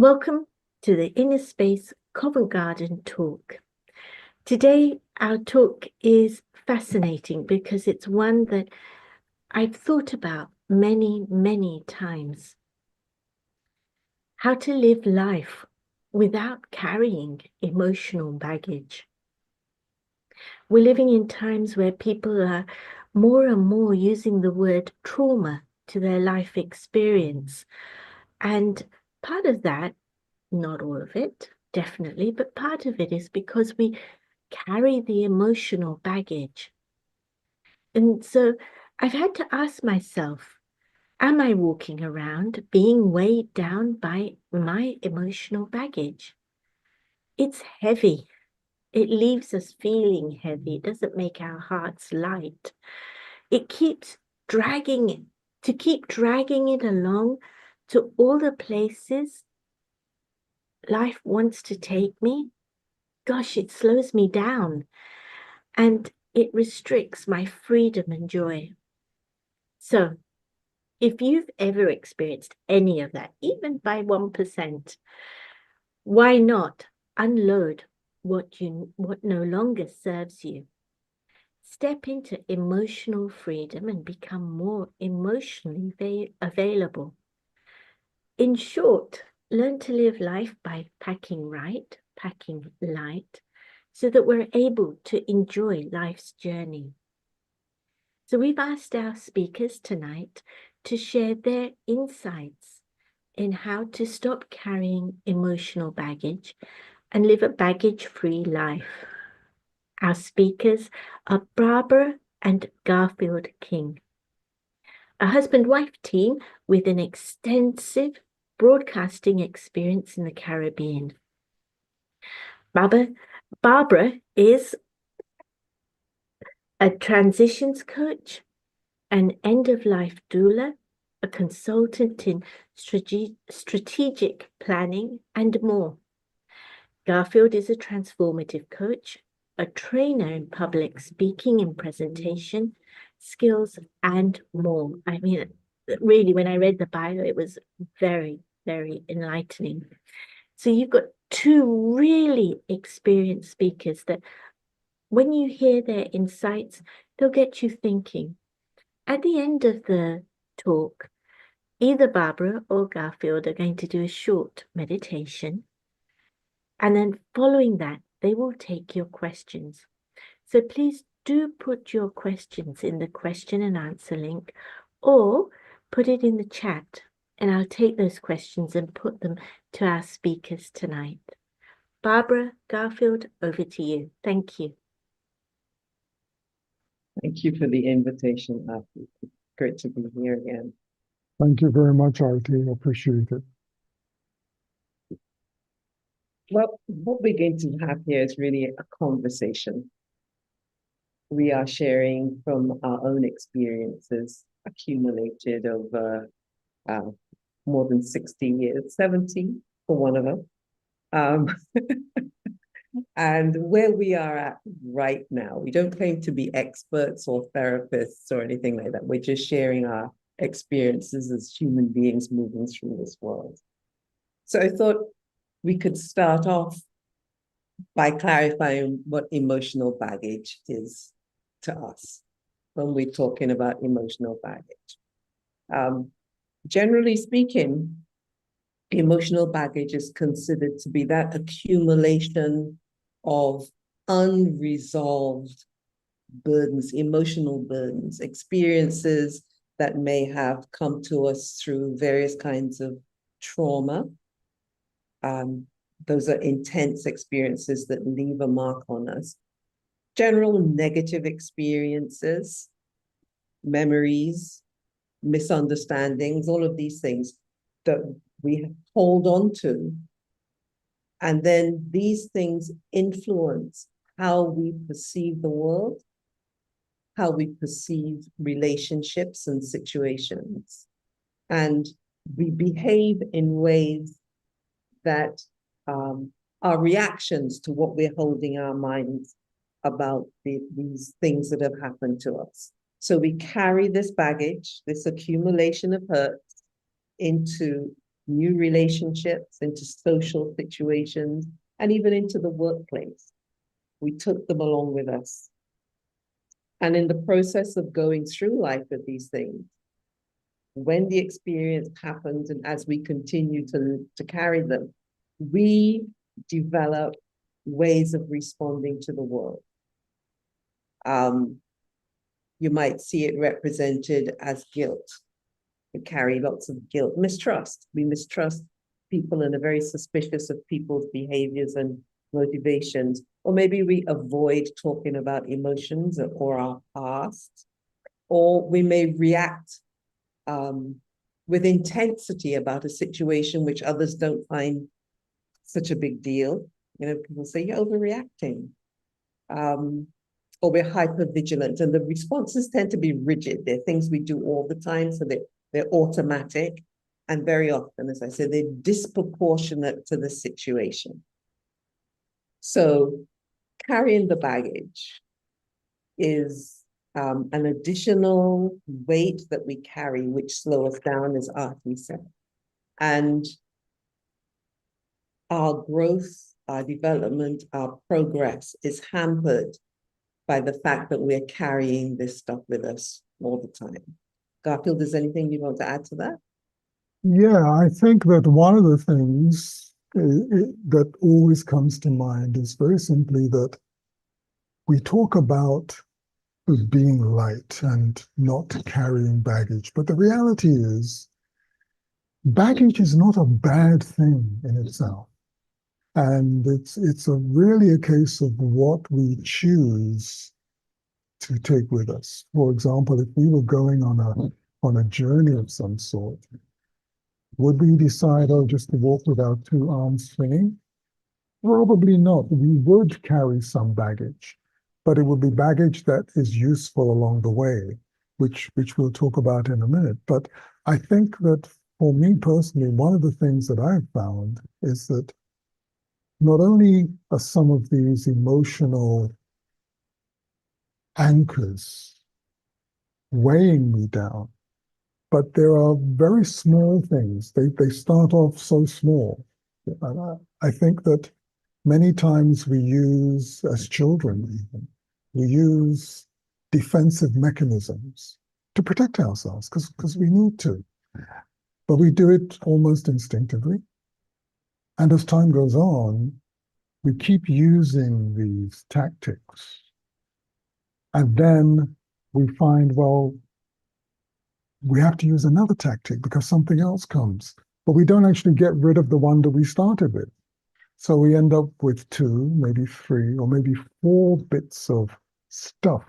Welcome to the Inner Space Covent Garden talk. Today, our talk is fascinating because it's one that I've thought about many, many times. How to live life without carrying emotional baggage. We're living in times where people are more and more using the word trauma to their life experience. And part of that, not all of it, definitely, but part of it is because we carry the emotional baggage. And so I've had to ask myself, am I walking around being weighed down by my emotional baggage? It's heavy. It leaves us feeling heavy. It doesn't make our hearts light. It keeps dragging it, to keep dragging it along to all the places life wants to take me. Gosh, it slows me down and it restricts my freedom and joy. So, if you've ever experienced any of that, even by 1%, why not unload what no longer serves you? Step into emotional freedom and become more emotionally available. In short, learn to live life by packing right, packing light, so that we're able to enjoy life's journey. So we've asked our speakers tonight to share their insights in how to stop carrying emotional baggage and live a baggage-free life. Our speakers are Barbara and Garfield King, a husband-wife team with an extensive broadcasting experience in the Caribbean. Barbara is a transitions coach, an end-of-life doula, a consultant in strategic planning, and more. Garfield is a transformative coach, a trainer in public speaking and presentation skills, and more. I mean, really, when I read the bio, it was very, very enlightening. So you've got two really experienced speakers that when you hear their insights, they'll get you thinking. At the end of the talk, either Barbara or Garfield are going to do a short meditation. And then following that, they will take your questions. So please do put your questions in the question and answer link or put it in the chat and I'll take those questions and put them to our speakers tonight. Barbara, Garfield, over to you. Thank you. Thank you for the invitation, Artie. Great to be here again. Thank you very much, Artie. I appreciate it. Well, what we're going to have here is really a conversation. We are sharing from our own experiences accumulated over more than 60 years, 70 for one of us. And where we are at right now. We don't claim to be experts or therapists or anything like that. We're just sharing our experiences as human beings moving through this world. So I thought we could start off by clarifying what emotional baggage is to us when we're talking about emotional baggage. Generally speaking, emotional baggage is considered to be that accumulation of unresolved burdens, emotional burdens, experiences that may have come to us through various kinds of trauma. Those are intense experiences that leave a mark on us. General negative experiences, memories, misunderstandings, all of these things that we hold on to. And then these things influence how we perceive the world, how we perceive relationships and situations. And we behave in ways that are reactions to what we're holding our minds about these things that have happened to us. So we carry this baggage, this accumulation of hurt into new relationships, into social situations, and even into the workplace. We took them along with us. And in the process of going through life with these things, when the experience happens and as we continue to carry them, we develop ways of responding to the world. You might see it represented as guilt. We carry lots of guilt, mistrust. We mistrust people and are very suspicious of people's behaviors and motivations. Or maybe we avoid talking about emotions or our past. Or we may react with intensity about a situation which others don't find such a big deal. You know, people say, you're overreacting. Or we're hyper vigilant, and the responses tend to be rigid. They're things we do all the time, so they're automatic, and very often, as I said, they're disproportionate to the situation. So carrying the baggage is an additional weight that we carry, which slow us down, as Artie said. And our growth, our development, our progress is hampered by the fact that we're carrying this stuff with us all the time. Garfield, is anything you want to add to that? Yeah, I think that one of the things that always comes to mind is very simply that we talk about being light and not carrying baggage. But the reality is, baggage is not a bad thing in itself. And it's really a case of what we choose to take with us. For example, if we were going on a journey of some sort, would we decide, oh, just to walk without two arms swinging? Probably not. We would carry some baggage, but it would be baggage that is useful along the way, which we'll talk about in a minute. But I think that for me personally, one of the things that I've found is that not only are some of these emotional anchors weighing me down, but there are very small things. They start off so small. And I think that many times we use, as children even, we use defensive mechanisms to protect ourselves because we need to. But we do it almost instinctively. And as time goes on, we keep using these tactics. And then we find, well, we have to use another tactic because something else comes. But we don't actually get rid of the one that we started with. So we end up with two, maybe three, or maybe four bits of stuff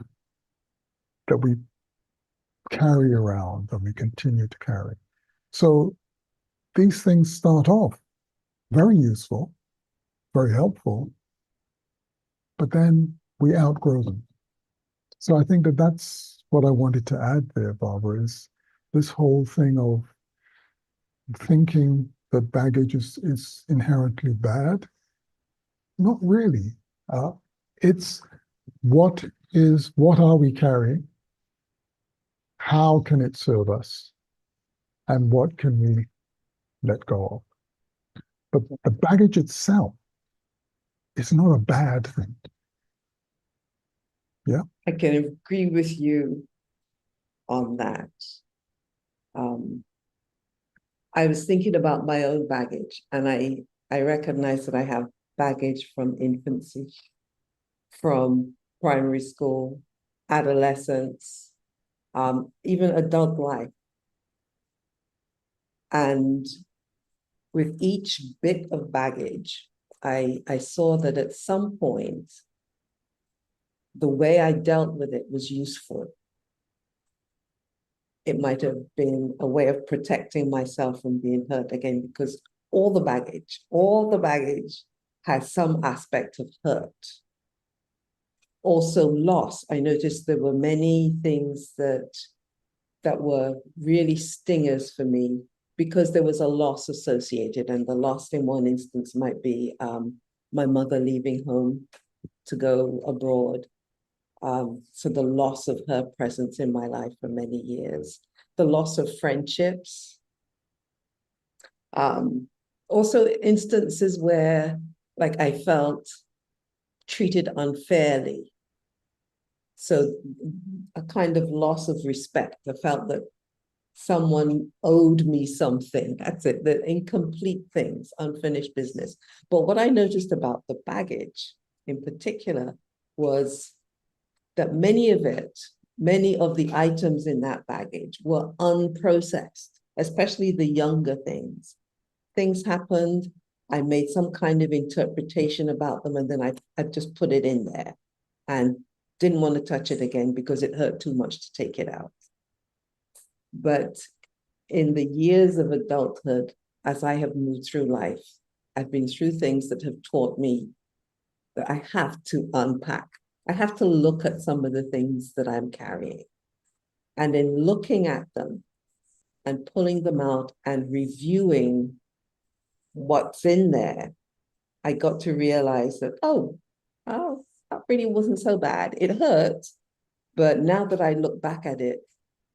that we carry around and we continue to carry. So these things start off very useful, very helpful, but then we outgrow them. So I think that that's what I wanted to add there, Barbara, is this whole thing of thinking that baggage is inherently bad. Not really. It's what are we carrying? How can it serve us? And what can we let go of? But the baggage itself is not a bad thing. Yeah. I can agree with you on that. I was thinking about my own baggage, and I recognize that I have baggage from infancy, from primary school, adolescence, even adult life. And with each bit of baggage, I saw that at some point, the way I dealt with it was useful. It might have been a way of protecting myself from being hurt again, because all the baggage has some aspect of hurt. Also loss. I noticed there were many things that were really stingers for me because there was a loss associated, and the loss in one instance might be my mother leaving home to go abroad. So the loss of her presence in my life for many years, the loss of friendships, Also instances where like I felt treated unfairly. So a kind of loss of respect. I felt that someone owed me something. That's it, the incomplete things, unfinished business. But what I noticed about the baggage in particular was that many of the items in that baggage were unprocessed, especially the younger things. Things happened, I made some kind of interpretation about them, and then I just put it in there and didn't want to touch it again because it hurt too much to take it out. But in the years of adulthood, as I have moved through life, I've been through things that have taught me that I have to unpack. I have to look at some of the things that I'm carrying. And in looking at them and pulling them out and reviewing what's in there, I got to realize that, oh, that really wasn't so bad. It hurt, but now that I look back at it,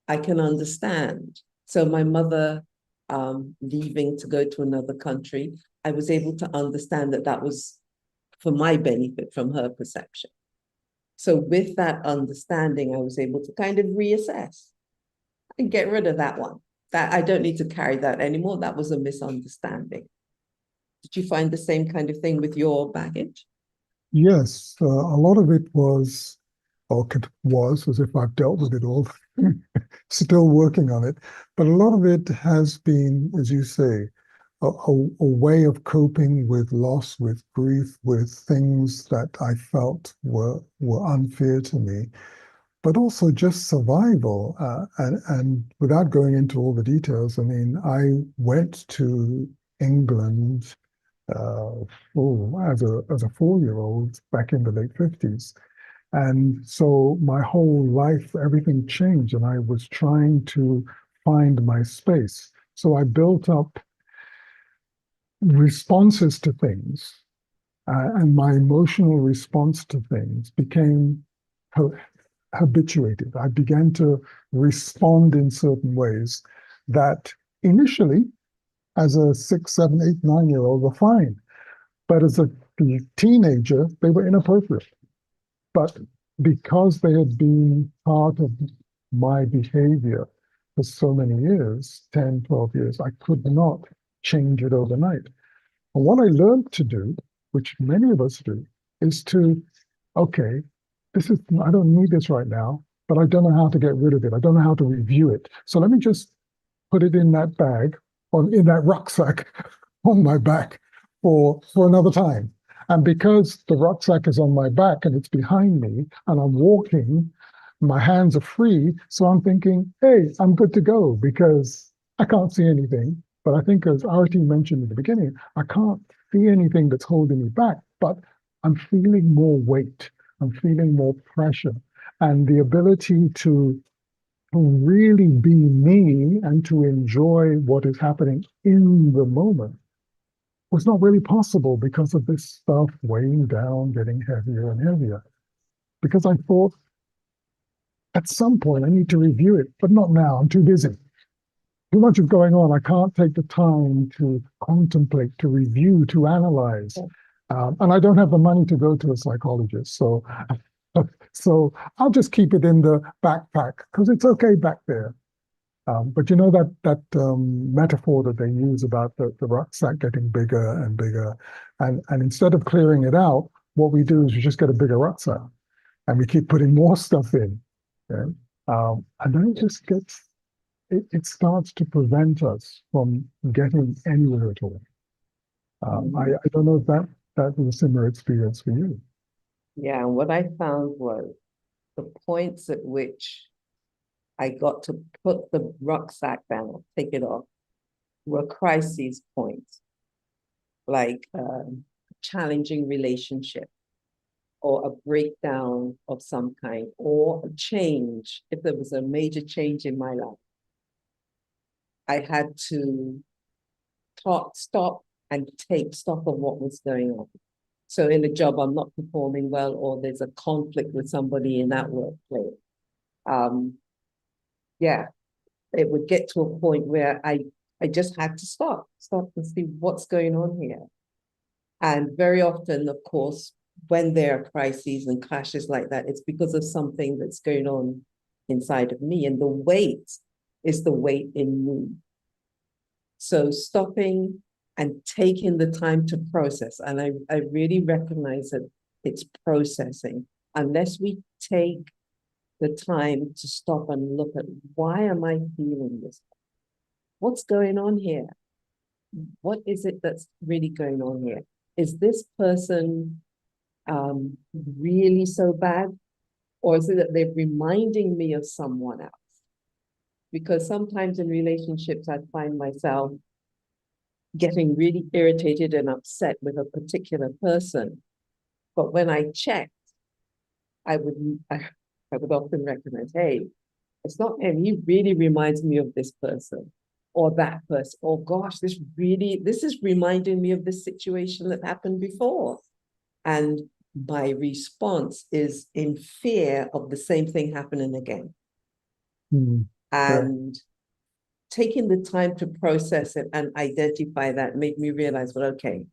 I can understand. So my mother leaving to go to another country, I was able to understand that that was for my benefit from her perception. So with that understanding, I was able to kind of reassess and get rid of that one. That I don't need to carry that anymore. That was a misunderstanding. Did you find the same kind of thing with your baggage? Yes, a lot of it was, as if I've dealt with it all, still working on it. But a lot of it has been, as you say, a way of coping with loss, with grief, with things that I felt were unfair to me, but also just survival. And without going into all the details, I mean, I went to England uh, as a 4-year-old back in the late 50s. And so my whole life, everything changed, and I was trying to find my space. So I built up responses to things, and my emotional response to things became habituated. I began to respond in certain ways that initially, as a 6, 7, 8, 9 year old, were fine. But as a teenager, they were inappropriate. But because they had been part of my behavior for so many years, 10, 12 years, I could not change it overnight. And what I learned to do, which many of us do, is to, okay, I don't need this right now, but I don't know how to get rid of it. I don't know how to review it. So let me just put it in that bag or in that rucksack on my back for another time. And because the rucksack is on my back and it's behind me and I'm walking, my hands are free. So I'm thinking, hey, I'm good to go because I can't see anything. But I think, as Arati mentioned in the beginning, I can't see anything that's holding me back, but I'm feeling more weight. I'm feeling more pressure. And the ability to really be me and to enjoy what is happening in the moment was not really possible because of this stuff weighing down, getting heavier and heavier. Because I thought at some point I need to review it, but not now. I'm too busy. Too much is going on. I can't take the time to contemplate, to review, to analyze. And I don't have the money to go to a psychologist. So I'll just keep it in the backpack because it's okay back there. But you know that metaphor that they use about the rucksack getting bigger and bigger, and instead of clearing it out, what we do is we just get a bigger rucksack, and we keep putting more stuff in, okay? And then it starts to prevent us from getting anywhere at all. I don't know if that was a similar experience for you. Yeah, and what I found was the points at which I got to put the rucksack down, take it off, were crisis points, like challenging relationship or a breakdown of some kind or a change. If there was a major change in my life, I had to stop and take stock of what was going on. So in a job, I'm not performing well, or there's a conflict with somebody in that workplace. Yeah, it would get to a point where I I just had to stop and see what's going on here. And very often, of course, when there are crises and clashes like that, it's because of something that's going on inside of me. And the weight is the weight in me. So stopping and taking the time to process. And I really recognize that it's processing. Unless we take the time to stop and look at, why am I feeling this? What's going on here? What is it that's really going on here? Is this person really so bad? Or is it that they're reminding me of someone else? Because sometimes in relationships, I find myself getting really irritated and upset with a particular person. But when I checked, I would often recognize, hey, it's not him. He really reminds me of this person or that person. Oh gosh, this is reminding me of this situation that happened before. And my response is in fear of the same thing happening again. Yeah. And taking the time to process it and identify that made me realize, well, okay,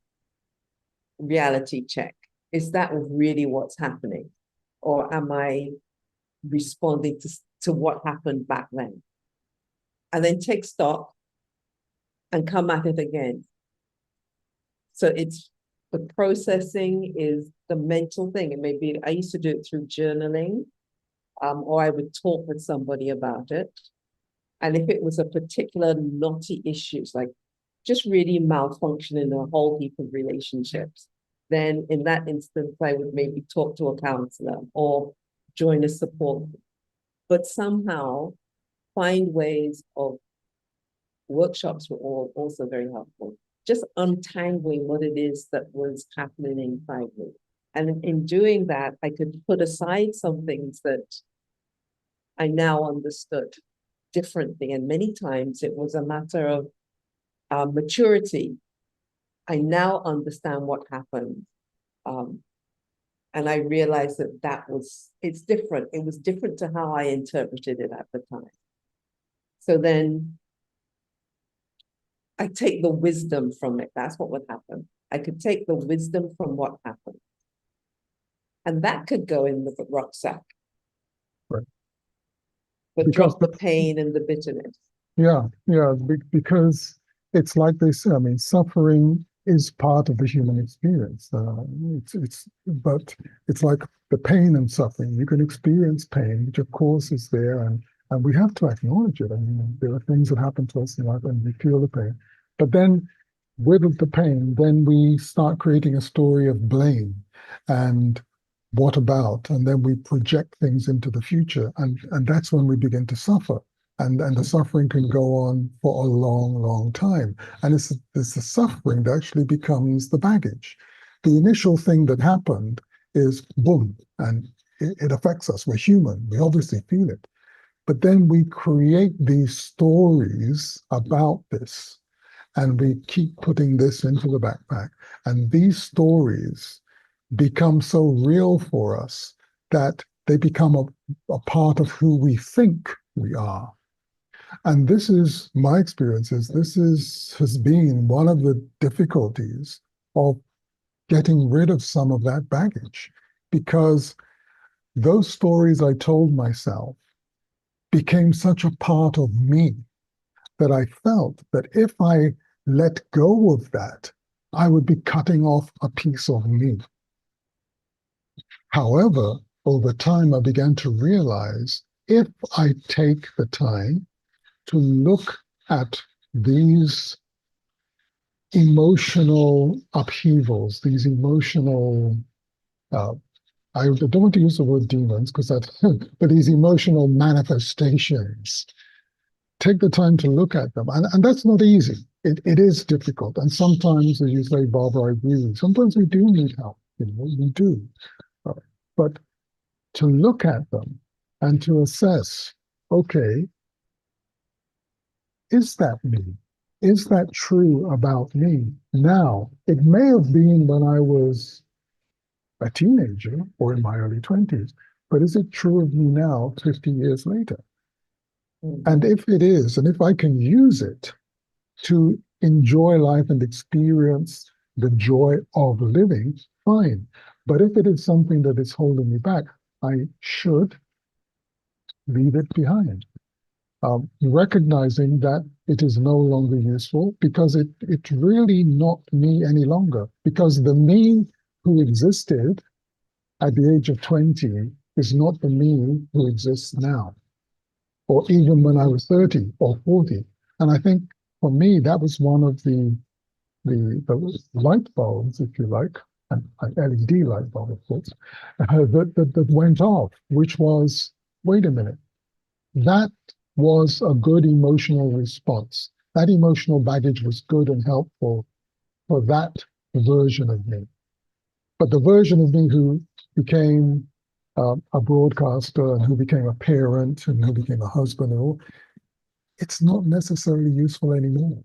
reality check. Is that really what's happening? Or am I responding to what happened back then? And then take stock and come at it again. So it's the processing is the mental thing. It may be, I used to do it through journaling, or I would talk with somebody about it. And if it was a particular knotty issues, like just really malfunctioning a whole heap of relationships, then in that instance, I would maybe talk to a counselor or join a support group. But somehow find ways of workshops were also very helpful. Just untangling what it is that was happening inside me. And in doing that, I could put aside some things that I now understood differently. And many times it was a matter of maturity. I now understand what happened. And I realized it's different. It was different to how I interpreted it at the time. So then I take the wisdom from it. That's what would happen. I could take the wisdom from what happened. And that could go in the rucksack. Right. But Because drop the pain and the bitterness. yeah, because it's like they say, I mean, suffering is part of the human experience. But it's like the pain and suffering. You can experience pain, which of course is there, and we have to acknowledge it. I mean, there are things that happen to us in life and we feel the pain. But then with the pain, then we start creating a story of blame and what about, and then we project things into the future, and that's when we begin to suffer. And the suffering can go on for a long, long time. And it's the suffering that actually becomes the baggage. The initial thing that happened is boom, and it affects us. We're human. We obviously feel it. But then we create these stories about this, and we keep putting this into the backpack. And these stories become so real for us that they become a part of who we think we are. And this is my experiences. Has been one of the difficulties of getting rid of some of that baggage, because those stories I told myself became such a part of me that I felt that if I let go of that, I would be cutting off a piece of me. However, over time, I began to realize if I take the time to look at these emotional upheavals, these emotional, I don't want to use the word demons because that, but these emotional manifestations, take the time to look at them. And that's not easy. It is difficult. And sometimes, as you say, Barbara, I agree with you, sometimes we do need help. We do. But to look at them and to assess, okay, is that me? Is that true about me now? It may have been when I was a teenager or in my early 20s, but is it true of me now, 50 years later? Mm-hmm. And if it is, and if I can use it to enjoy life and experience the joy of living, fine. But if it is something that is holding me back, I should leave it behind. Recognizing that it is no longer useful because it's really not me any longer. Because the me who existed at the age of 20 is not the me who exists now, or even when I was 30 or 40. And I think for me, that was one of the light bulbs, if you like, an LED light bulb, of course, that went off, which was, wait a minute, that was a good emotional response. That emotional baggage was good and helpful for that version of me. But the version of me who became a broadcaster and who became a parent and who became a husband and all, it's not necessarily useful anymore.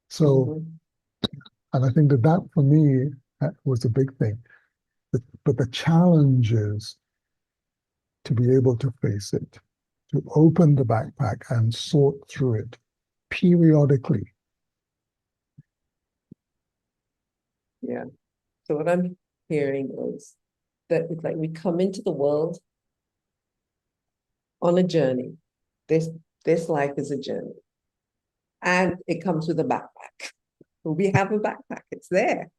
So, and I think that for me was a big thing. But the challenge is to be able to face it, to open the backpack and sort through it periodically. Yeah. So what I'm hearing is that it's like we come into the world on a journey. This life is a journey. And it comes with a backpack. We have a backpack, it's there.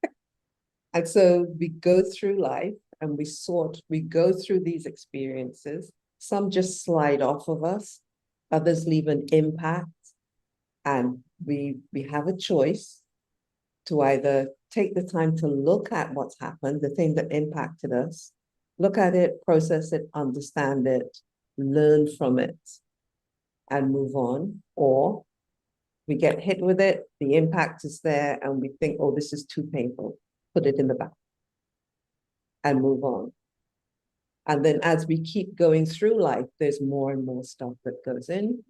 And so we go through life and we go through these experiences. Some just slide off of us, others leave an impact. And we have a choice to either take the time to look at what's happened, the thing that impacted us, look at it, process it, understand it, learn from it, and move on. Or we get hit with it, the impact is there, and we think, oh, this is too painful, put it in the back and move on. And then as we keep going through life, there's more and more stuff that goes in.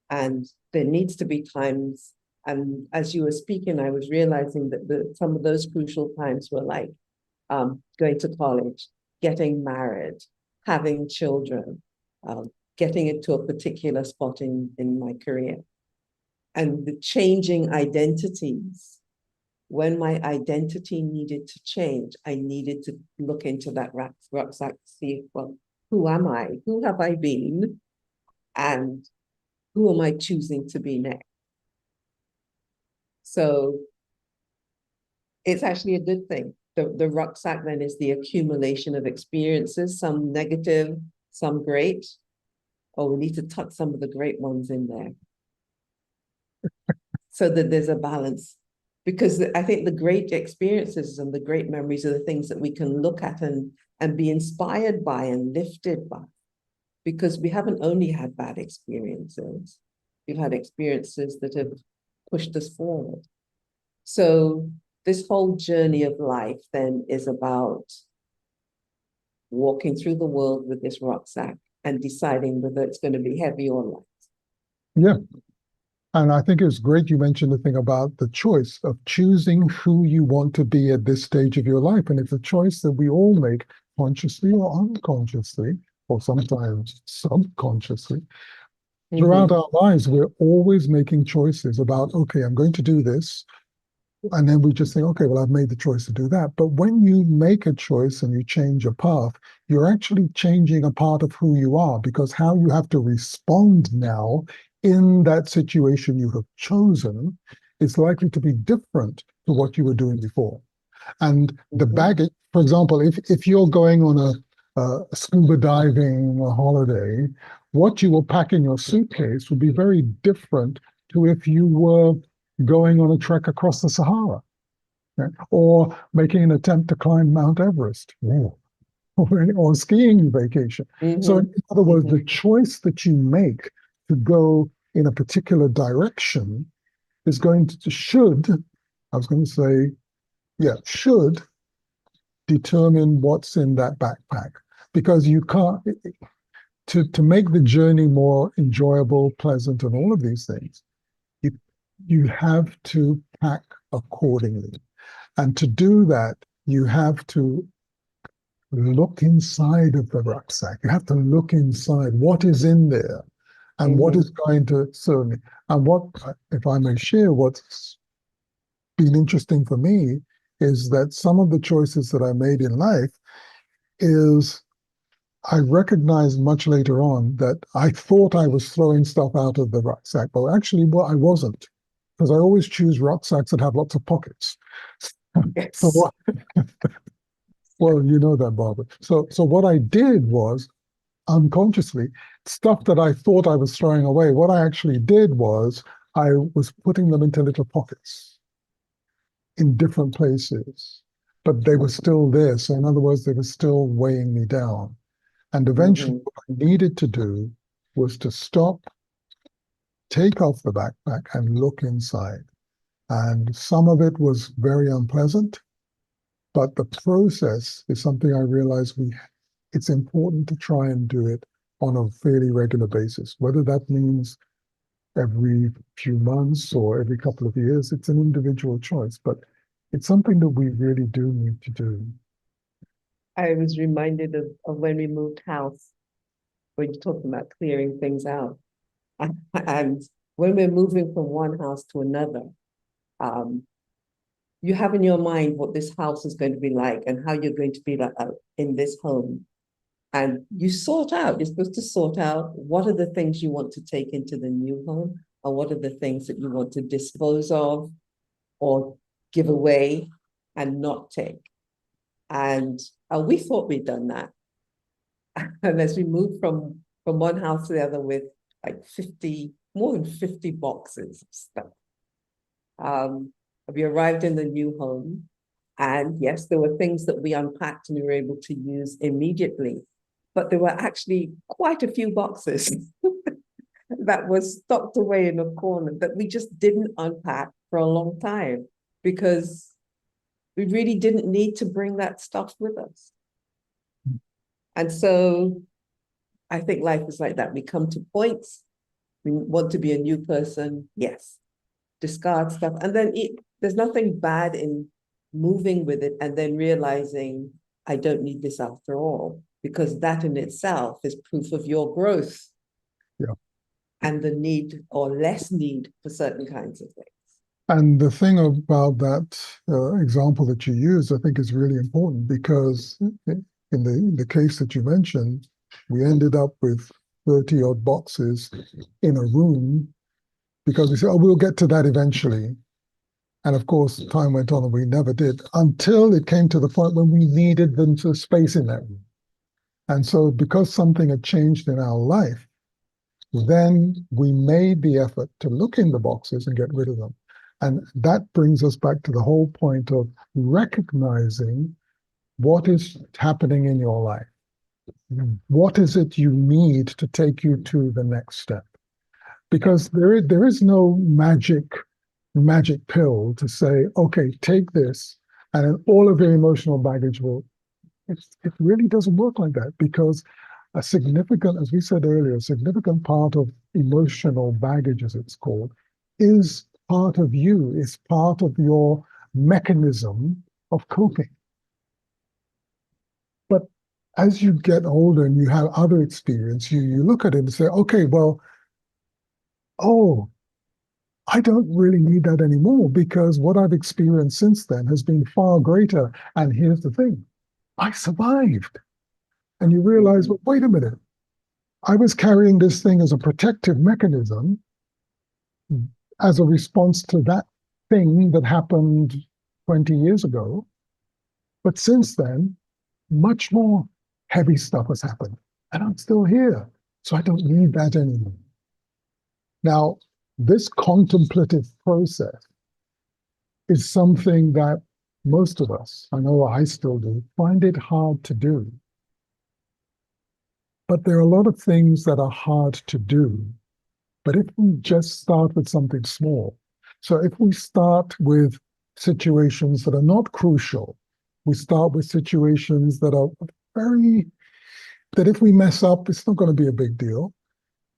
And there needs to be times, and as you were speaking, I was realizing that some of those crucial times were like going to college, getting married, having children, getting into a particular spot in my career. And the changing identities. When my identity needed to change, I needed to look into that rucksack to see, well, who am I? Who have I been? And who am I choosing to be next? So it's actually a good thing. The rucksack then is the accumulation of experiences, some negative, some great. Oh, we need to tuck some of the great ones in there so that there's a balance. Because I think the great experiences and the great memories are the things that we can look at and be inspired by and lifted by. Because we haven't only had bad experiences, we've had experiences that have pushed us forward. So this whole journey of life then is about walking through the world with this rucksack and deciding whether it's going to be heavy or light. Yeah. And I think it's great you mentioned the thing about the choice of choosing who you want to be at this stage of your life. And it's a choice that we all make consciously or unconsciously, or sometimes subconsciously. Throughout our lives, we're always making choices about, okay, I'm going to do this. And then we just think, okay, well, I've made the choice to do that. But when you make a choice and you change a path, you're actually changing a part of who you are, because how you have to respond now in that situation you have chosen is likely to be different to what you were doing before. And the baggage, for example, if you're going on a scuba diving holiday, what you will pack in your suitcase would be very different to if you were going on a trek across the Sahara, right? Or making an attempt to climb Mount Everest, or a skiing vacation. So in other words, the choice that you make to go in a particular direction is going to should determine what's in that backpack, because you can't to make the journey more enjoyable, pleasant, and all of these things. You have to pack accordingly, and to do that, you have to look inside of the rucksack. You have to look inside what is in there, and what is going to serve me. And what, if I may share, what's been interesting for me is that some of the choices that I made in life is I recognized much later on that I thought I was throwing stuff out of the rucksack, but actually, well, I wasn't, because I always choose rucksacks that have lots of pockets. So, Yes. well, you know that, Barbara. So what I did was unconsciously stuff that I thought I was throwing away. What I actually did was I was putting them into little pockets in different places, but they were still there. So in other words, they were still weighing me down. And eventually, Mhm. what I needed to do was to stop, take off the backpack, and look inside. And some of it was very unpleasant, but the process is something I realized it's important to try and do it on a fairly regular basis. Whether that means every few months or every couple of years, it's an individual choice, but it's something that we really do need to do. I was reminded of when we moved house, when you're talking about clearing things out. And when we're moving from one house to another, um, you have in your mind what this house is going to be like and how you're going to be like in this home. And you sort out, you're supposed to sort out what are the things you want to take into the new home and what are the things that you want to dispose of or give away and not take. And we thought we'd done that. And as we moved from one house to the other with like 50, more than 50 boxes of stuff. We arrived in the new home, and yes, there were things that we unpacked and we were able to use immediately, but there were actually quite a few boxes that were stocked away in a corner that we just didn't unpack for a long time because we really didn't need to bring that stuff with us. And so I think life is like that. We come to points, we want to be a new person, yes, discard stuff. And then there's nothing bad in moving with it and then realizing I don't need this after all, because that in itself is proof of your growth. Yeah. And the need or less need for certain kinds of things. And the thing about that example that you use, I think is really important because in the case that you mentioned, we ended up with 30 odd boxes in a room because we said, oh, we'll get to that eventually. And of course, time went on and we never did until it came to the point when we needed the space in that room. And so because something had changed in our life, then we made the effort to look in the boxes and get rid of them. And that brings us back to the whole point of recognizing what is happening in your life. What is it you need to take you to the next step? Because there is no magic pill to say, okay, take this, and then all of your emotional baggage will. It really doesn't work like that because a significant, as we said earlier, a significant part of emotional baggage, as it's called, is part of you, is part of your mechanism of coping. But as you get older and you have other experience, you look at it and say, okay, well, oh, I don't really need that anymore because what I've experienced since then has been far greater. And here's the thing, I survived. And you realize, well, wait a minute, I was carrying this thing as a protective mechanism as a response to that thing that happened 20 years ago. But since then, much more heavy stuff has happened. And I'm still here. So I don't need that anymore. Now, this contemplative process is something that most of us, I know I still do, find it hard to do. But there are a lot of things that are hard to do. But if we just start with something small, so if we start with situations that are not crucial, we start with situations that are that if we mess up, it's not going to be a big deal.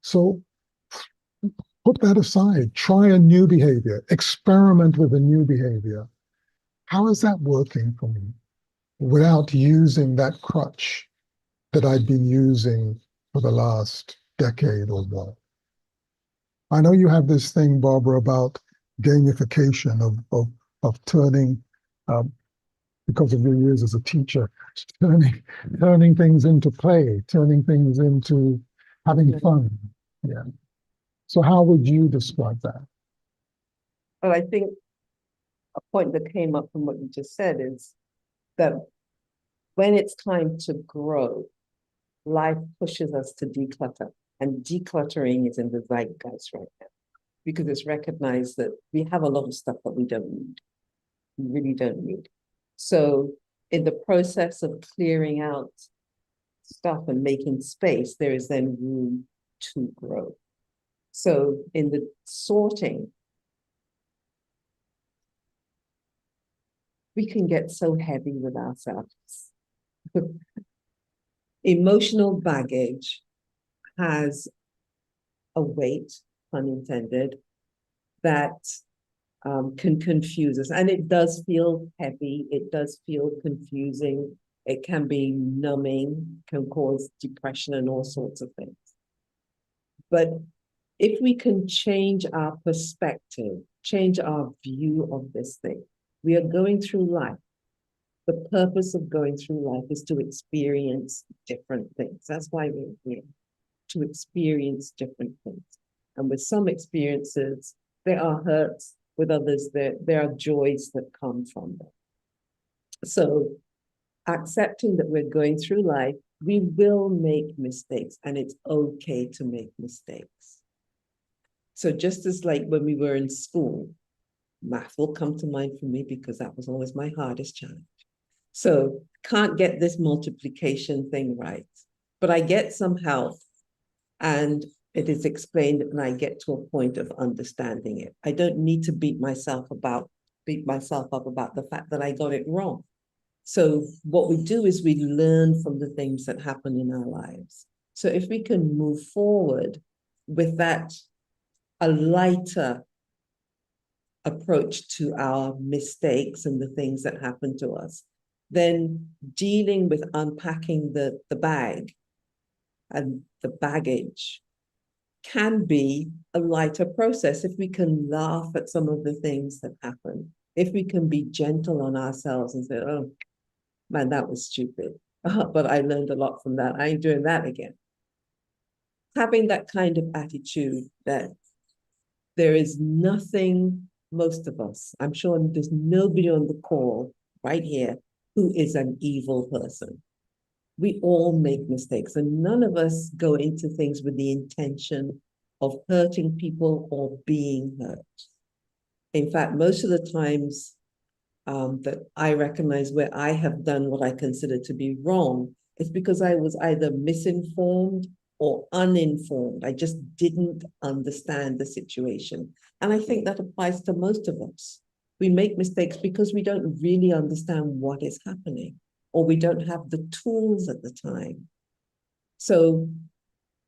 So put that aside, try a new behavior, experiment with a new behavior. How is that working for me without using that crutch that I've been using for the last decade or more? I know you have this thing, Barbara, about gamification of turning, um, because of your years as a teacher, turning things into play, turning things into having Yeah. fun. Yeah. So how would you describe that? Well, I think a point that came up from what you just said is that when it's time to grow, life pushes us to declutter. And decluttering is in the zeitgeist right now because it's recognized that we have a lot of stuff that we don't need. We really don't need. So, in the process of clearing out stuff and making space, there is then room to grow. So, in the sorting, we can get so heavy with ourselves. Emotional baggage has a weight, pun intended, that can confuse us. And it does feel heavy, it does feel confusing, it can be numbing, can cause depression and all sorts of things. But if we can change our perspective, change our view of this thing, we are going through life. The purpose of going through life is to experience different things. That's why we're here, to experience different things. And with some experiences, there are hurts. With others, there are joys that come from them. So accepting that we're going through life, we will make mistakes, and it's okay to make mistakes. So just as like when we were in school, math will come to mind for me because that was always my hardest challenge. So can't get this multiplication thing right, but I get some help and it is explained and I get to a point of understanding it. I don't need to beat myself up about the fact that I got it wrong. So what we do is we learn from the things that happen in our lives. So if we can move forward with that, a lighter approach to our mistakes and the things that happen to us, then dealing with unpacking the bag and the baggage can be a lighter process if we can laugh at some of the things that happen, if we can be gentle on ourselves and say, oh, man, that was stupid. But I learned a lot from that. I ain't doing that again. Having that kind of attitude that there is nothing, most of us, I'm sure there's nobody on the call right here who is an evil person. We all make mistakes, and none of us go into things with the intention of hurting people or being hurt. In fact, most of the times that I recognize where I have done what I consider to be wrong, it's because I was either misinformed or uninformed. I just didn't understand the situation. And I think that applies to most of us. We make mistakes because we don't really understand what is happening, or we don't have the tools at the time. So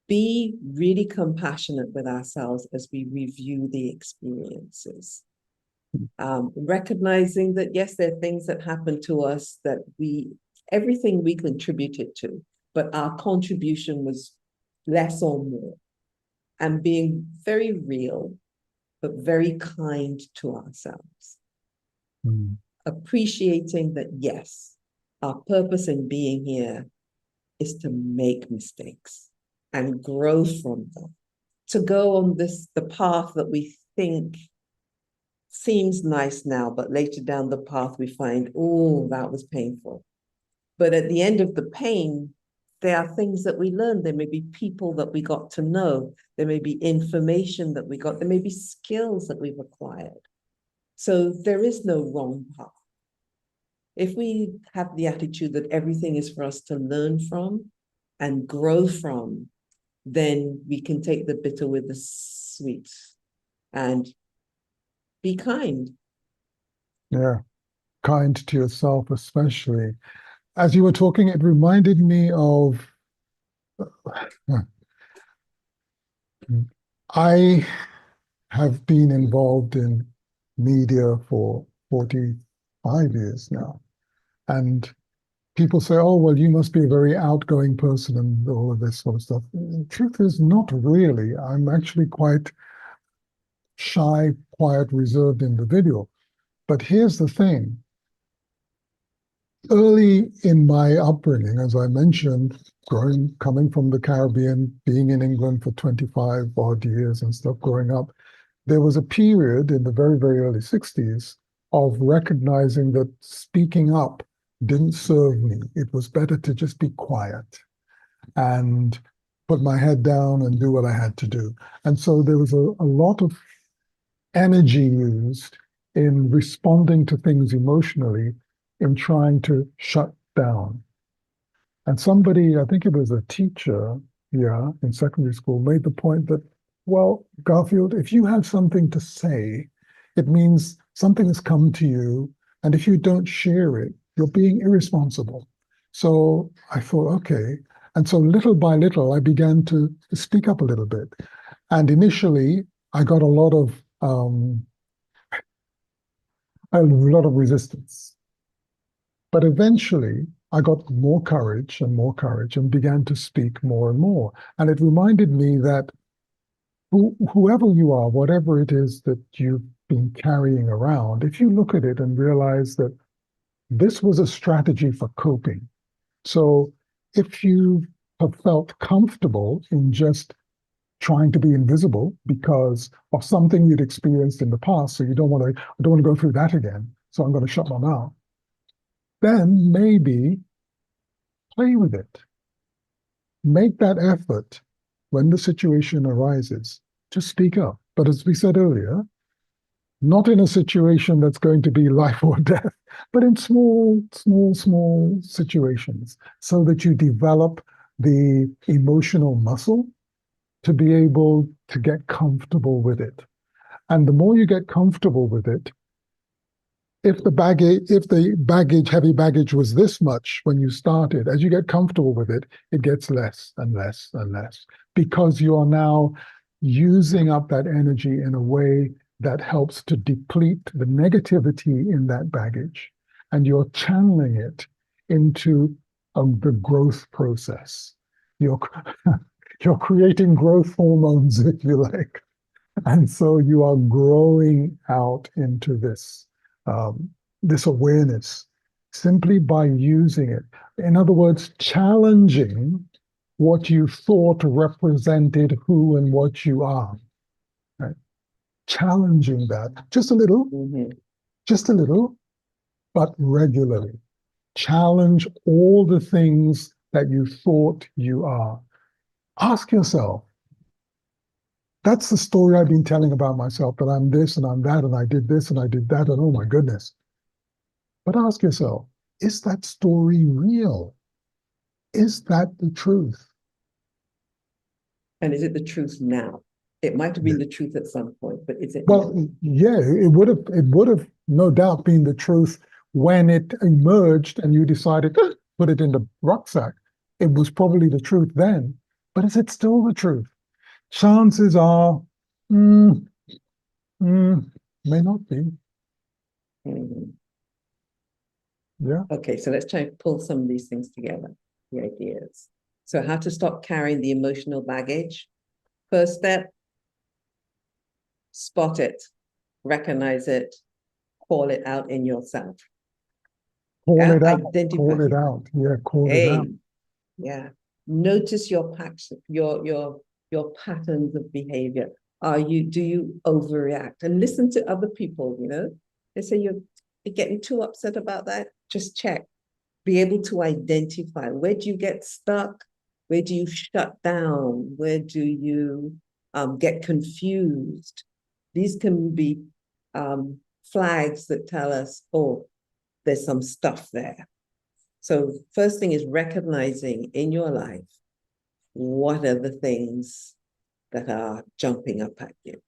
be really compassionate with ourselves as we review the experiences. Recognizing that, yes, there are things that happen to us that everything we contributed to, but our contribution was less or more. And being very real, but very kind to ourselves. Mm. Appreciating that, yes, our purpose in being here is to make mistakes and grow from them, to go on the path that we think seems nice now, but later down the path we find, oh, that was painful. But at the end of the pain, there are things that we learned. There may be people that we got to know. There may be information that we got. There may be skills that we've acquired. So there is no wrong path. If we have the attitude that everything is for us to learn from and grow from, then we can take the bitter with the sweet and be kind. Yeah, kind to yourself, especially. As you were talking, it reminded me of I have been involved in media for 45 years now. And people say, oh, well, you must be a very outgoing person and all of this sort of stuff. The truth is, not really. I'm actually quite shy, quiet, reserved individual. But here's the thing. Early in my upbringing, as I mentioned, coming from the Caribbean, being in England for 25 odd years and stuff growing up, there was a period in the very, very early 60s of recognizing that speaking up didn't serve me. It was better to just be quiet and put my head down and do what I had to do. And so there was a lot of energy used in responding to things emotionally in trying to shut down. And somebody, I think it was a teacher, yeah, in secondary school, made the point that, well, Garfield, if you have something to say, it means something has come to you. And if you don't share it, you're being irresponsible. So I thought, okay. And so little by little, I began to speak up a little bit. And initially, I got a lot of resistance. But eventually, I got more courage and began to speak more and more. And it reminded me that whoever you are, whatever it is that you've been carrying around, if you look at it and realize that this was a strategy for coping. So if you have felt comfortable in just trying to be invisible because of something you'd experienced in the past, so I don't want to go through that again, so I'm going to shut my mouth, then maybe play with it. Make that effort when the situation arises to speak up. But as we said earlier, not in a situation that's going to be life or death, but in small situations so that you develop the emotional muscle to be able to get comfortable with it. And the more you get comfortable with it, if the heavy baggage was this much when you started, as you get comfortable with it, it gets less and less and less because you are now using up that energy in a way that helps to deplete the negativity in that baggage, and you're channeling it into the growth process. You're you're creating growth hormones, if you like. And so you are growing out into this awareness simply by using it. In other words, challenging what you thought represented who and what you are. Right? Challenging that just a little, but regularly. Challenge all the things that you thought you are. Ask yourself, that's the story I've been telling about myself, that I'm this and I'm that, and I did this and I did that, and oh my goodness. But ask yourself, is that story real? Is that the truth? And is it the truth now? It might have been the truth at some point, but is it Well, now? yeah, it would have no doubt been the truth when it emerged and you decided to put it in the rucksack. It was probably the truth then, but is it still the truth? Chances are, mm, may not be. Mhm. Yeah. Okay, so let's try and pull some of these things together, the ideas. So how to stop carrying the emotional baggage. First step, spot it, recognize it, call it out in yourself. Call Yeah, it out. identify. Call it out. Yeah, call it out. Hey, yeah. Notice your patterns, your patterns of behavior. Do you overreact? And listen to other people, They say you're getting too upset about that. Just check. Be able to identify, where do you get stuck? Where do you shut down? Where do you get confused? These can be flags that tell us, oh, there's some stuff there. So first thing is recognizing in your life, what are the things that are jumping up at you?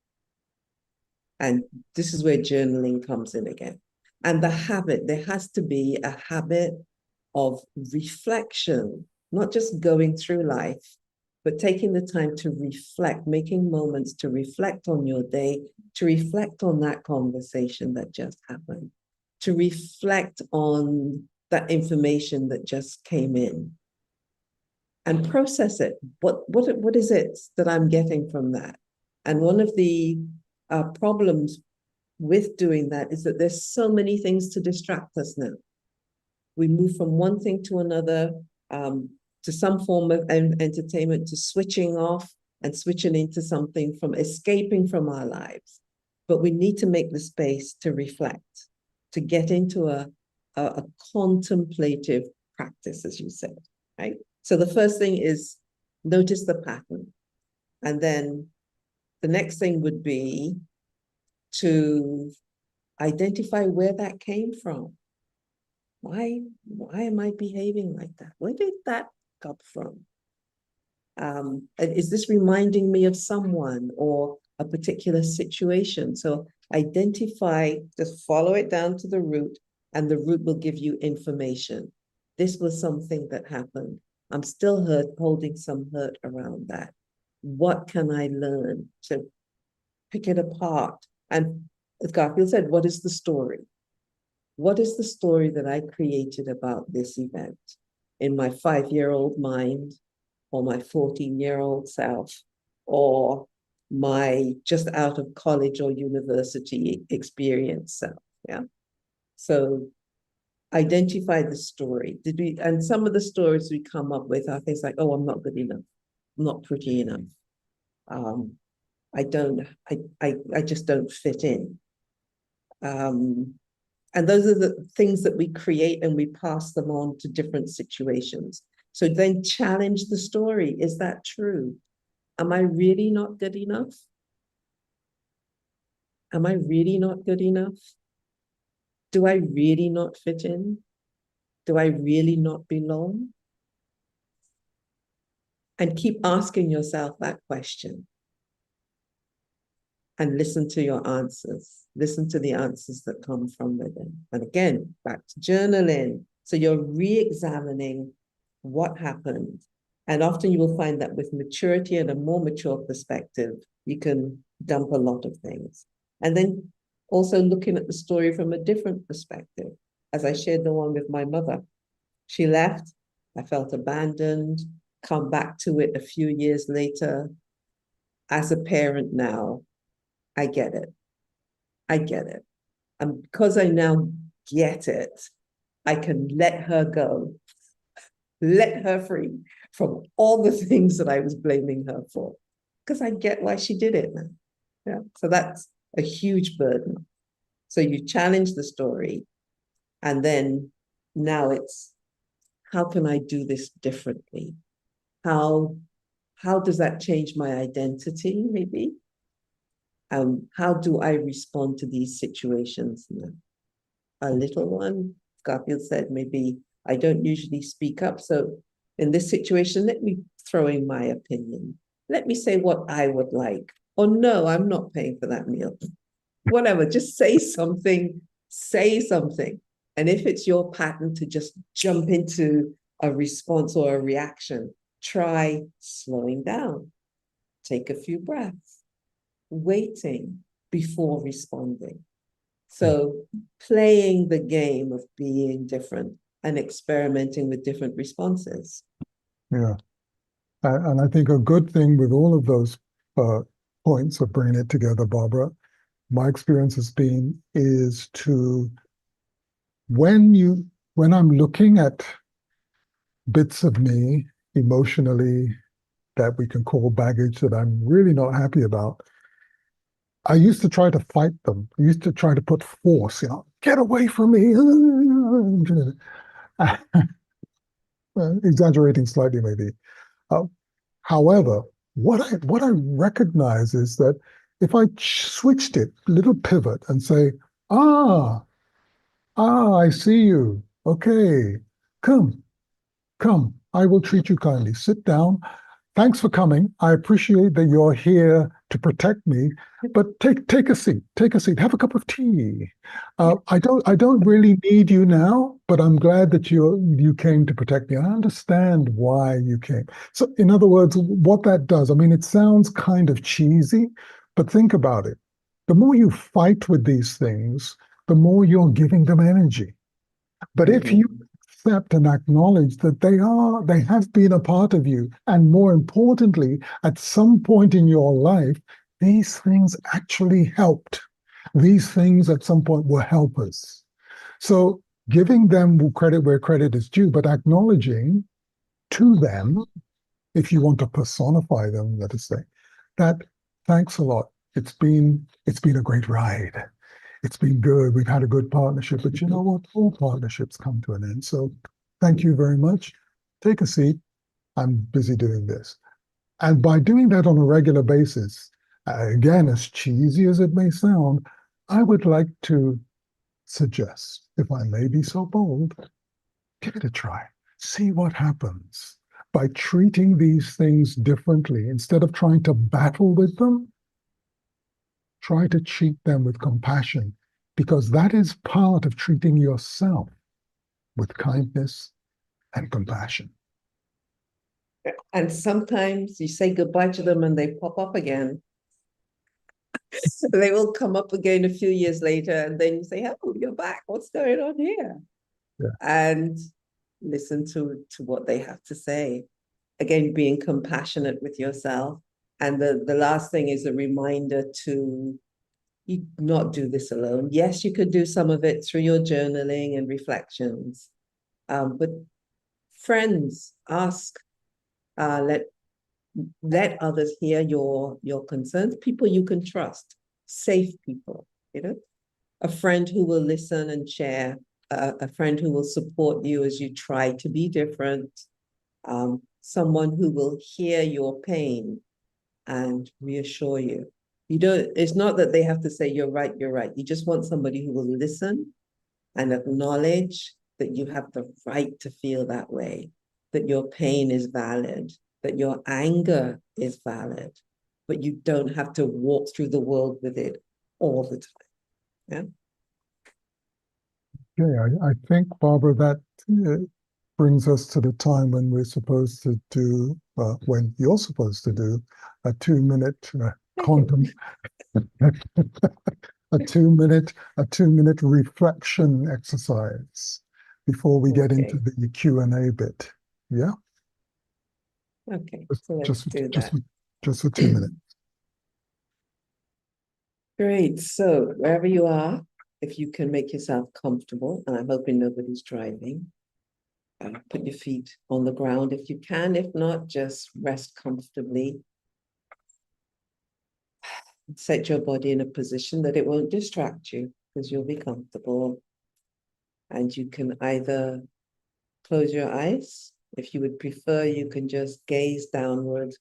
And this is where journaling comes in again. And the habit, there has to be a habit of reflection, not just going through life, but taking the time to reflect, making moments to reflect on your day, to reflect on that conversation that just happened, to reflect on that information that just came in and process it. What is it that I'm getting from that? And one of the our problems with doing that is that there's so many things to distract us now. We move from one thing to another, to some form of entertainment, to switching off and switching into something, from escaping from our lives. But we need to make the space to reflect, to get into a contemplative practice, as you said, right? So the first thing is notice the pattern. And then the next thing would be to identify where that came from. Why am I behaving like that? Where did that come from? And is this reminding me of someone or a particular situation? So identify, just follow it down to the root, and the root will give you information. This was something that happened. I'm still holding some hurt around that. What can I learn? So pick it apart. And as Garfield said, what is the story? What is the story that I created about this event in my 5-year-old mind, or my 14-year-old self, or my just out of college or university experience self? Yeah. So identify the story. And some of the stories we come up with are things like, oh, I'm not good enough. I'm not pretty enough. I just don't fit in. And those are the things that we create, and we pass them on to different situations. So then challenge the story. Is that true? Am I really not good enough? Am I really not good enough? Do I really not fit in? Do I really not belong? And keep asking yourself that question. And listen to your answers. Listen to the answers that come from within. And again, back to journaling. So you're re-examining what happened. And often you will find that with maturity and a more mature perspective, you can dump a lot of things. And then also looking at the story from a different perspective. As I shared the one with my mother, she left, I felt abandoned, come back to it a few years later. As a parent now, I get it. I get it. And because I now get it, I can let her go, let her free from all the things that I was blaming her for, because I get why she did it now. Yeah. So that's a huge burden. So you challenge the story, and then now it's, how can I do this differently? How does that change my identity, maybe? How do I respond to these situations? A little one, Garfield said, maybe I don't usually speak up. So in this situation, let me throw in my opinion. Let me say what I would like. Or no, I'm not paying for that meal. Whatever, just say something, say something. And if it's your pattern to just jump into a response or a reaction, try slowing down. Take a few breaths. Waiting before responding. So playing the game of being different and experimenting with different responses. Yeah. And I think a good thing with all of those points of bringing it together, Barbara, my experience has been is to, when I'm looking at bits of me emotionally that we can call baggage that I'm really not happy about, I used to try to fight them. I used to try to put force, get away from me. Exaggerating slightly, maybe. Uh, However, what I recognize is that if I switched it, little pivot, and say, ah, I see you. Okay, come, come. I will treat you kindly. Sit down. Thanks for coming. I appreciate that you're here to protect me, but take a seat. Take a seat. Have a cup of tea. I don't really need you now, but I'm glad that you came to protect me. I understand why you came. So, in other words, what that does, I mean, it sounds kind of cheesy, but think about it. The more you fight with these things, the more you're giving them energy. But if you accept and acknowledge that they have been a part of you, and more importantly, at some point in your life, these things actually helped. These things at some point were helpers. So giving them credit where credit is due, but acknowledging to them, if you want to personify them, let us say, that thanks a lot. It's been a great ride. It's been good. We've had a good partnership, but you know what? All partnerships come to an end. So thank you very much. Take a seat. I'm busy doing this. And by doing that on a regular basis, again, as cheesy as it may sound, I would like to suggest, if I may be so bold, give it a try. See what happens. By treating these things differently, instead of trying to battle with them, try to treat them with compassion, because that is part of treating yourself with kindness and compassion. And sometimes you say goodbye to them and they pop up again. They will come up again a few years later, and then you say, "Oh, you're back. What's going on here?" Yeah. And listen to what they have to say. Again, being compassionate with yourself. And the last thing is a reminder to you not do this alone. Yes, you could do some of it through your journaling and reflections, but friends, ask, let others hear your concerns. People you can trust, safe people, a friend who will listen and share, a friend who will support you as you try to be different, someone who will hear your pain and reassure you. It's not that they have to say, you're right, you're right. You just want somebody who will listen and acknowledge that you have the right to feel that way, that your pain is valid, that your anger is valid, but you don't have to walk through the world with it all the time. Yeah. Okay, I think, Barbara, that brings us to the time when we're supposed to do, when you're supposed to do a 2-minute quantum, a 2-minute reflection exercise before we get into Okay. the Q&A bit. Yeah, Okay, just so let's just do just that. just for 2 minutes. Great. So wherever you are, if you can make yourself comfortable, and I'm hoping nobody's driving, put your feet on the ground if you can. If not, just rest comfortably. Set your body in a position that it won't distract you because you'll be comfortable. And you can either close your eyes. If you would prefer, you can just gaze downward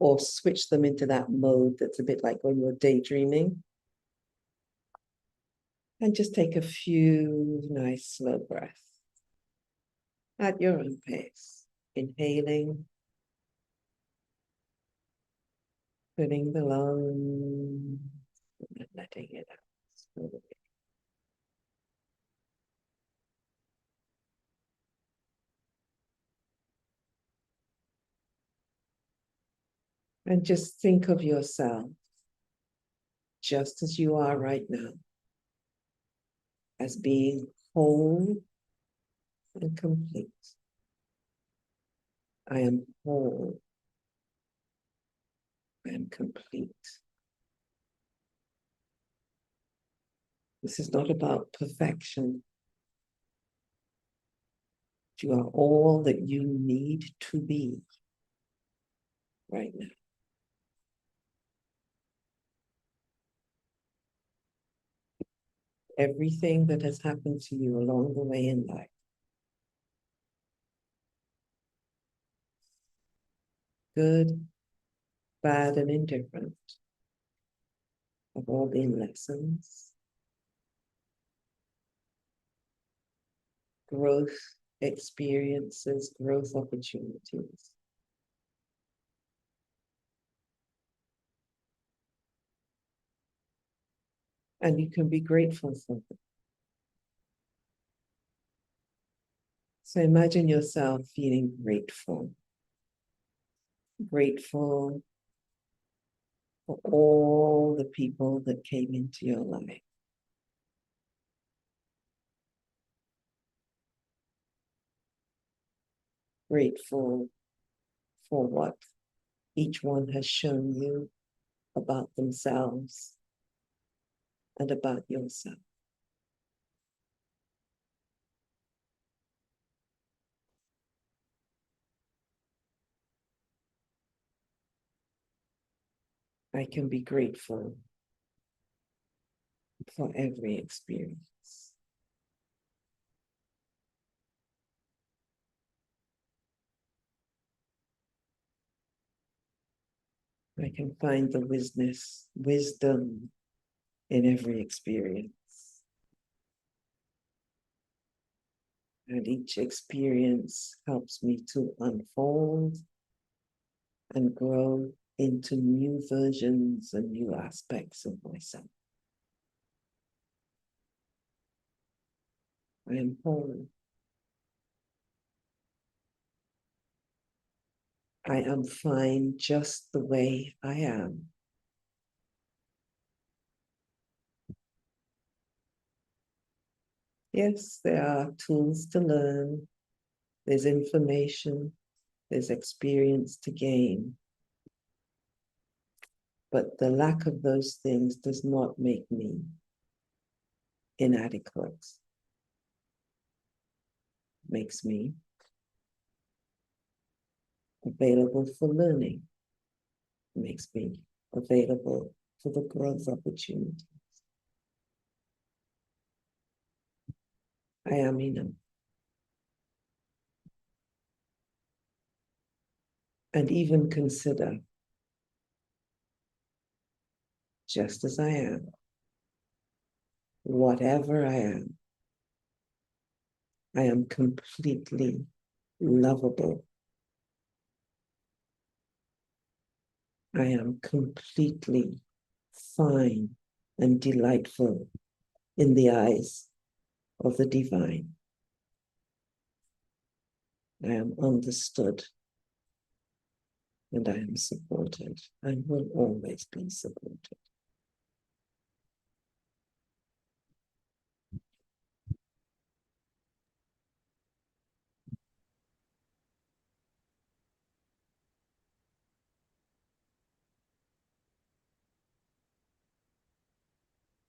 or switch them into that mode that's a bit like when you're daydreaming. And just take a few nice slow breaths at your own pace. Inhaling, filling the lungs, and letting it out slowly. And just think of yourself just as you are right now, as being whole and complete. I am whole. I am complete. This is not about perfection. You are all that you need to be right now. Everything that has happened to you along the way in life, good, bad, and indifferent, have all been lessons, growth experiences, growth opportunities. And you can be grateful for them. So imagine yourself feeling grateful. Grateful for all the people that came into your life. Grateful for what each one has shown you, about themselves and about yourself. I can be grateful for every experience. I can find the wisdom in every experience. And each experience helps me to unfold and grow into new versions and new aspects of myself. I am whole. I am fine just the way I am. Yes, there are tools to learn, there's information, there's experience to gain. But the lack of those things does not make me inadequate. It makes me available for learning. It makes me available for the growth opportunity. I am enough. And even consider, just as I am, whatever I am completely lovable. I am completely fine and delightful in the eyes of the divine. I am understood and I am supported and will always be supported.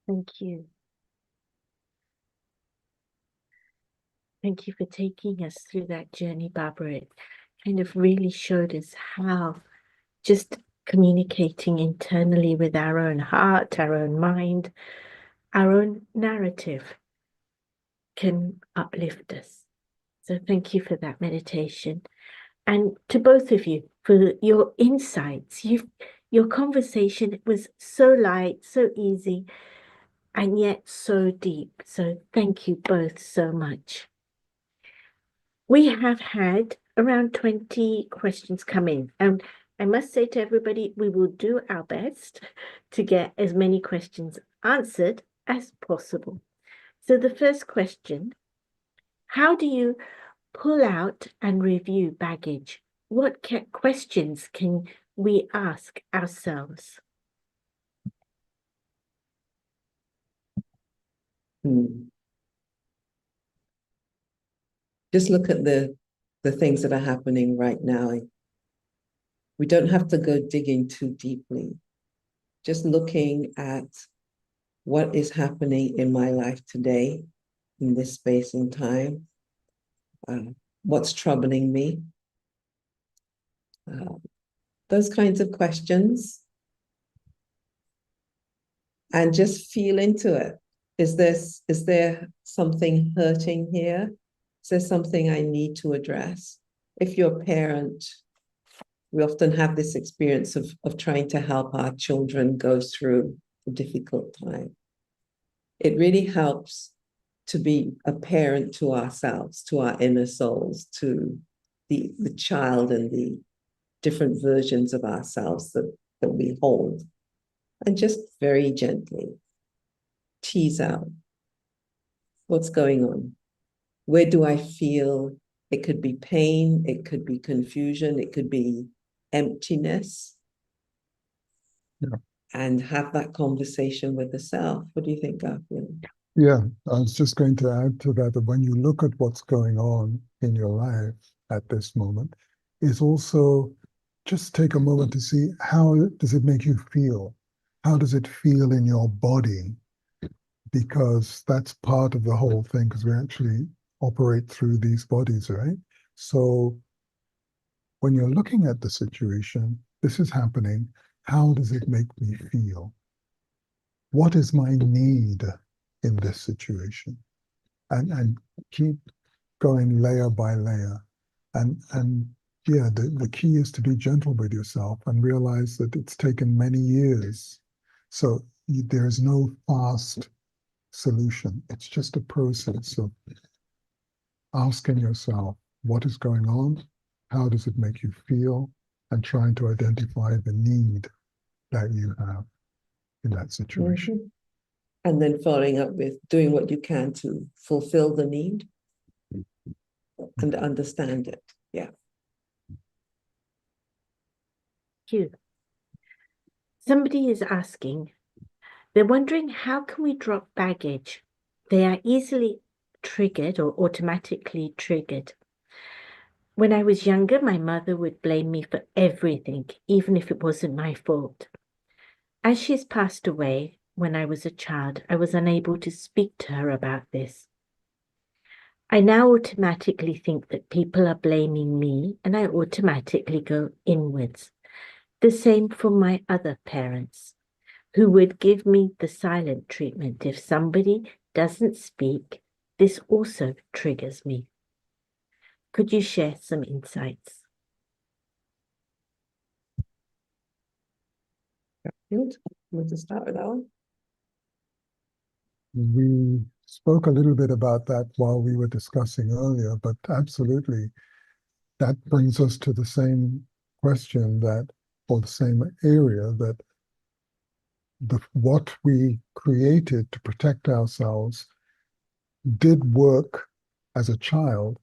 Thank you. Thank you for taking us through that journey, Barbara. It kind of really showed us how just communicating internally with our own heart, our own mind, our own narrative can uplift us. So thank you for that meditation. And to both of you for your insights. Your conversation was so light, so easy, and yet so deep. So thank you both so much. We have had around 20 questions come in, and I must say to everybody, we will do our best to get as many questions answered as possible. So the first question, how do you pull out and review baggage? What questions can we ask ourselves? Just look at the things that are happening right now. We don't have to go digging too deeply. Just looking at what is happening in my life today, in this space and time, what's troubling me, those kinds of questions, and just feel into it. Is there something hurting here? Is there something I need to address? If you're a parent, we often have this experience of trying to help our children go through a difficult time. It really helps to be a parent to ourselves, to our inner souls, to the child and the different versions of ourselves that we hold. And just very gently tease out what's going on. Where do I feel? It could be pain, it could be confusion, it could be emptiness. Yeah. And have that conversation with the self. What do you think, Garfield? Yeah, I was just going to add to that when you look at what's going on in your life at this moment, is also just take a moment to see how does it make you feel? How does it feel in your body? Because that's part of the whole thing, because we actually operate through these bodies, right? So when you're looking at the situation, this is happening. How does it make me feel? What is my need in this situation? And keep going layer by layer. And yeah, the key is to be gentle with yourself and realize that it's taken many years. So there's no fast solution. It's just a process of asking yourself what is going on, how does it make you feel, and trying to identify the need that you have in that situation. Mhm. And then following up with doing what you can to fulfill the need and understand it. Yeah. You. Somebody is asking, they're wondering how can we drop baggage? They are easily triggered or automatically triggered. When I was younger, my mother would blame me for everything, even if it wasn't my fault. As she's passed away, when I was a child, I was unable to speak to her about this. I now automatically think that people are blaming me and I automatically go inwards. The same for my other parents, who would give me the silent treatment. If somebody doesn't speak, this also triggers me. Could you share some insights? Good. Want to start with that one? We spoke a little bit about that while we were discussing earlier, but absolutely, that brings us to the same question that, or the same area that what we created to protect ourselves did work as a child.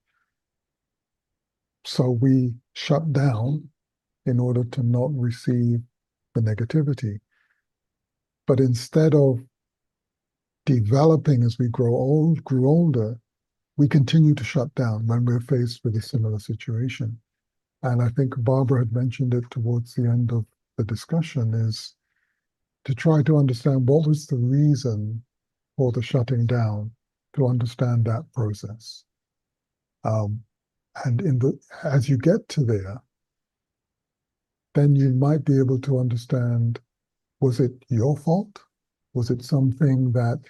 So we shut down in order to not receive the negativity. But instead of developing as we grew older, we continue to shut down when we're faced with a similar situation. And I think Barbara had mentioned it towards the end of the discussion, is to try to understand what was the reason for the shutting down, to understand that process. And as you get to there, then you might be able to understand, was it your fault? Was it something that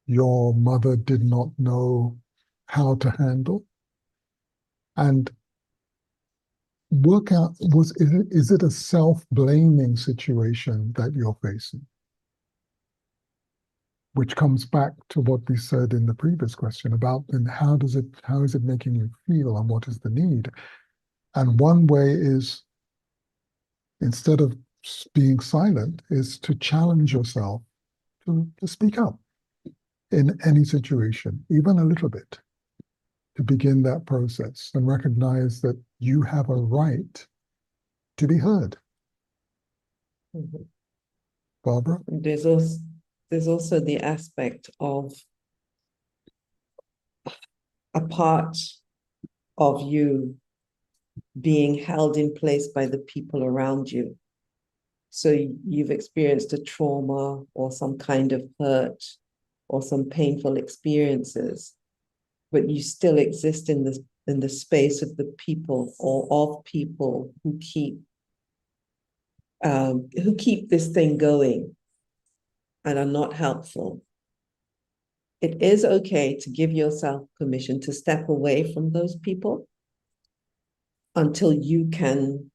your mother did not know how to handle? And work out, is it a self-blaming situation that you're facing? Which comes back to what we said in the previous question about, and how is it making you feel and what is the need? And one way is, instead of being silent, is to challenge yourself to speak up in any situation, even a little bit, to begin that process and recognize that you have a right to be heard. Mhm. Barbara? There's also the aspect of a part of you being held in place by the people around you. So you've experienced a trauma or some kind of hurt or some painful experiences, but you still exist in the space of the people or of people who keep this thing going and are not helpful. It is okay to give yourself permission to step away from those people until you can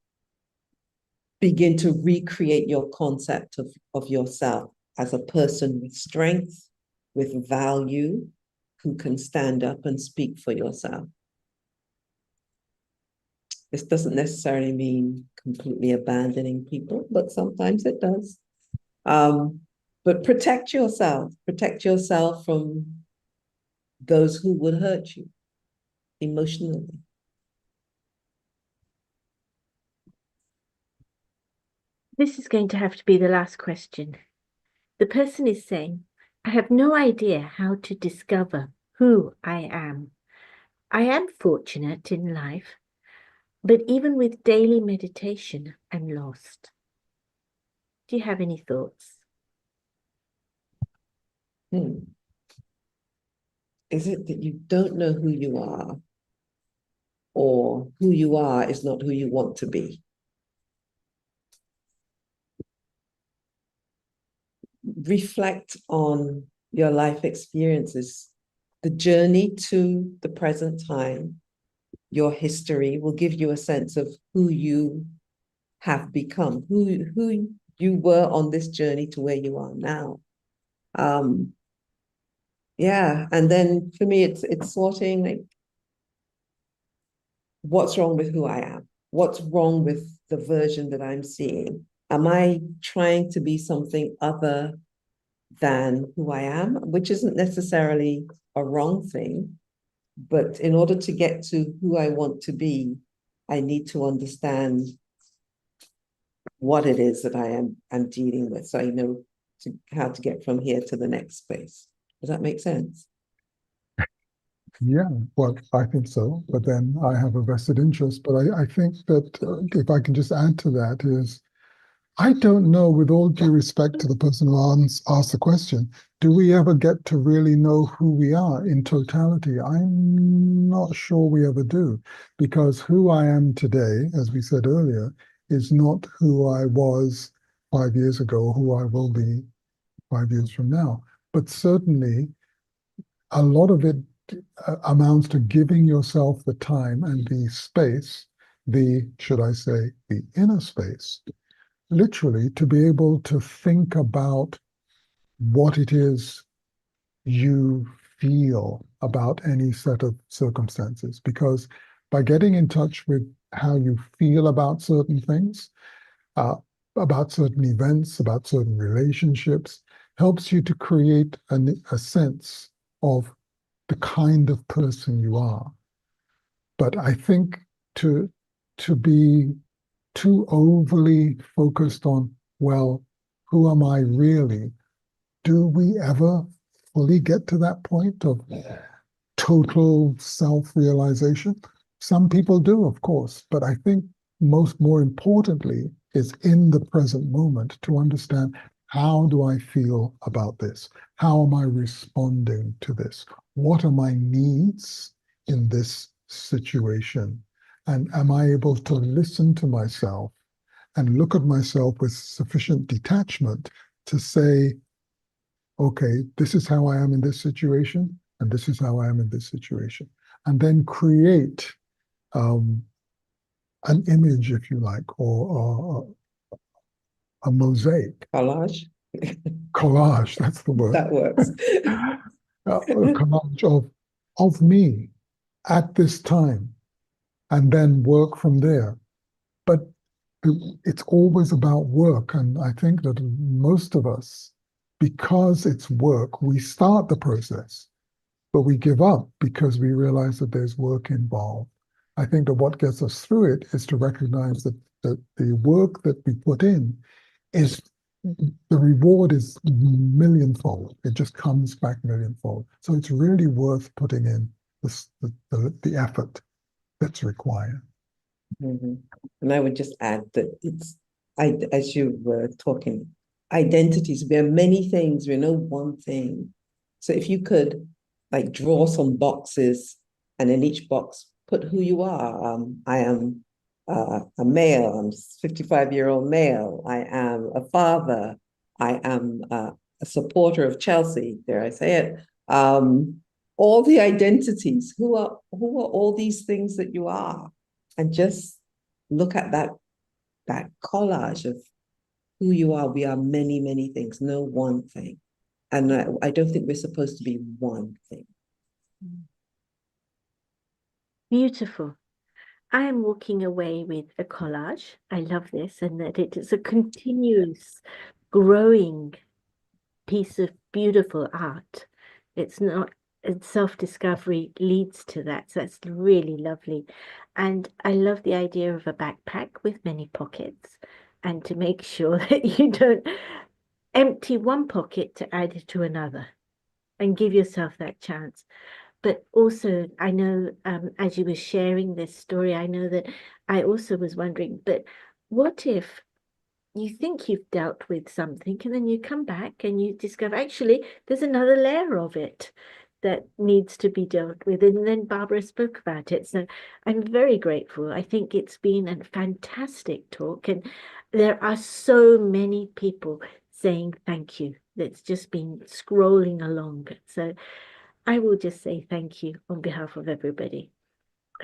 begin to recreate your concept of yourself as a person with strength, with value, who can stand up and speak for yourself. This doesn't necessarily mean completely abandoning people, but sometimes it does. But protect yourself from those who would hurt you emotionally. This is going to have to be the last question. The person is saying, I have no idea how to discover who I am. I am fortunate in life, But even with daily meditation, I'm lost. Do you have any thoughts? Is it that you don't know who you are, or who you are is not who you want to be? Reflect on your life experiences. The journey to the present time, your history will give you a sense of who you have become, who you were on this journey to where you are now. Yeah, and then for me, it's sorting like what's wrong with who I am? What's wrong with the version that I'm seeing? Am I trying to be something other than who I am, which isn't necessarily a wrong thing? But in order to get to who I want to be, I need to understand what it is that I'm dealing with, so I know how to get from here to the next space. Does that make sense? Yeah, well, I think so. But then I have a vested interest. But I think that if I can just add to that is, I don't know, with all due respect to the person who asked the question, do we ever get to really know who we are in totality? I'm not sure we ever do, because who I am today, as we said earlier, is not who I was 5 years ago, who I will be 5 years from now. But certainly, a lot of it amounts to giving yourself the time and the space, should I say, the inner space, literally to be able to think about what it is you feel about any set of circumstances. Because by getting in touch with how you feel about certain things, uh, about certain events, about certain relationships, helps you to create a sense of the kind of person you are. But I think to be too overly focused on, well, who am I really? Do we ever fully get to that point of total self-realization? Some people do, of course, but I think more importantly is in the present moment to understand, how do I feel about this? How am I responding to this? What are my needs in this situation? And am I able to listen to myself and look at myself with sufficient detachment to say, okay, this is how I am in this situation, and this is how I am in this situation. And then create um, an image, if you like, or a mosaic, Collage. collage, that's the word, That works. a collage of me at this time, and then work from there. But it's always about work. And I think that most of us, because it's work, we start the process, but we give up because we realize that there's work involved. I think that what gets us through it is to recognize that the work that we put in is, the reward is millionfold. It just comes back millionfold. So it's really worth putting in the effort that's required. Mhm. And I would just add that as you were talking, identities, we are many things, we're no one thing. So if you could like draw some boxes, and in each box put who you are. I am a male, I'm 55-year-old male. I am a father. I am a supporter of Chelsea, dare I say it. All the identities, who are all these things that you are? And just look at that collage of who you are. We are many, many things, no one thing. And I don't think we're supposed to be one thing. Beautiful. I am walking away with a collage. I love this, and that it is a continuous growing piece of beautiful art. It's not, and self-discovery leads to that. So that's really lovely. And I love the idea of a backpack with many pockets, and to make sure that you don't empty one pocket to add to another and give yourself that chance. but also I know as you were sharing this story, I know that I also was wondering, but what if you think you've dealt with something and then you come back and you discover actually there's another layer of it that needs to be dealt with. And then Barbara spoke about it. So I'm very grateful. I think it's been a fantastic talk. And there are so many people saying thank you. That's just been scrolling along. So I will just say thank you on behalf of everybody.